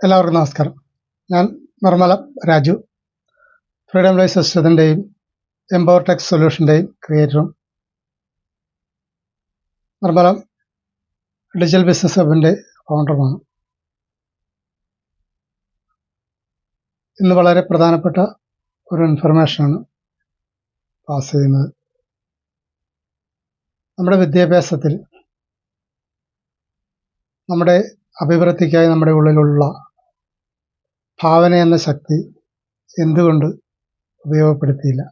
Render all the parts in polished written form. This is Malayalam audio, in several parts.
എല്ലാവർക്കും നമസ്കാരം. ഞാൻ നിർമ്മല രാജു, ഫ്രീഡം ലൈഫ് സിസ്റ്റത്തിൻ്റെയും എംപവർ ടെക് സൊല്യൂഷൻ്റെയും ക്രിയേറ്ററും നിർമ്മല ഡിജിറ്റൽ ബിസിനസ് ഹബിൻ്റെ ഫൗണ്ടറുമാണ്. ഇന്ന് വളരെ പ്രധാനപ്പെട്ട ഒരു ഇൻഫർമേഷനാണ് പാസ് ചെയ്യുന്നത്. നമ്മുടെ വിദ്യാഭ്യാസത്തിൽ നമ്മുടെ അഭിവൃദ്ധിക്കായി നമ്മുടെ ഉള്ളിലുള്ള ഭാവന എന്ന ശക്തി എന്തുകൊണ്ട് ഉപയോഗപ്പെടുത്തിയില്ല?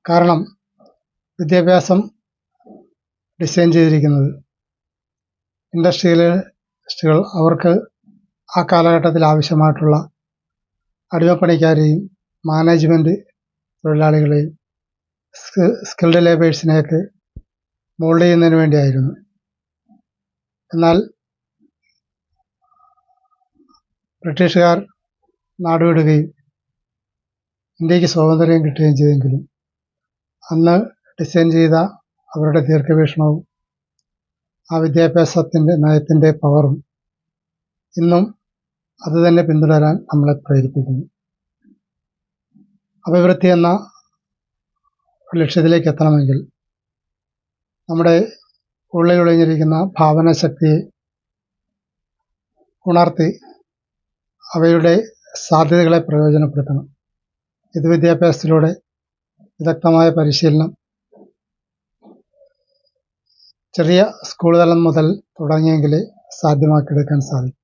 കാരണം വിദ്യാഭ്യാസം ഡിസൈൻ ചെയ്തിരിക്കുന്നത് ഇൻഡസ്ട്രിയലിസ്റ്റുകൾ അവർക്ക് ആ കാലഘട്ടത്തിൽ ആവശ്യമായിട്ടുള്ള അടിമപ്പണിക്കാരെയും മാനേജ്മെൻറ്റ് തൊഴിലാളികളെയും സ്കിൽഡ് ലേബേഴ്സിനെയൊക്കെ മോൾഡ് ചെയ്യുന്നതിന് വേണ്ടിയായിരുന്നു. എന്നാൽ ബ്രിട്ടീഷുകാർ നാടുവിടുകയും ഇന്ത്യക്ക് സ്വാതന്ത്ര്യം കിട്ടുകയും ചെയ്തെങ്കിലും അന്ന് ഡിസൈൻ ചെയ്ത അവരുടെ ദീർഘവീക്ഷണവും ആ വിദ്യാഭ്യാസത്തിൻ്റെ നയത്തിൻ്റെ പവറും ഇന്നും അത് തന്നെ പിന്തുടരാൻ നമ്മളെ പ്രേരിപ്പിക്കുന്നു. അഭിവൃദ്ധി എന്ന ലക്ഷ്യത്തിലേക്ക് എത്തണമെങ്കിൽ നമ്മുടെ ഉള്ളിലൊളിഞ്ഞിരിക്കുന്ന ഭാവനാശക്തിയെ ഉണർത്തി അവയുടെ സാധ്യതകളെ പ്രയോജനപ്പെടുത്തണം. ഇത് വിദ്യാഭ്യാസത്തിലൂടെ വിദഗ്ധമായ പരിശീലനം ചെറിയ സ്കൂൾ തലം മുതൽ തുടങ്ങിയെങ്കിലേ സാധ്യമാക്കിയെടുക്കാൻ സാധിക്കും.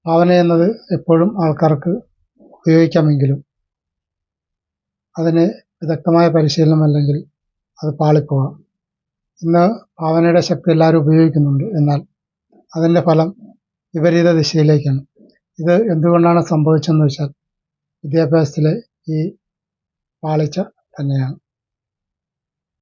ഭാവന എന്നത് എപ്പോഴും ആൾക്കാർക്ക് ഉപയോഗിക്കാമെങ്കിലും അതിന് വിദഗ്ധമായ പരിശീലനം അല്ലെങ്കിൽ അത് പാളിപ്പോകാം. ഇന്ന് ഭാവനയുടെ ശക്തി എല്ലാവരും ഉപയോഗിക്കുന്നുണ്ട്, എന്നാൽ അതിൻ്റെ ഫലം വിപരീത ദിശയിലേക്കാണ്. ഇത് എന്തുകൊണ്ടാണ് സംഭവിച്ചതെന്ന് വെച്ചാൽ വിദ്യാഭ്യാസത്തിലെ ഈ പാളിച്ച തന്നെയാണ്.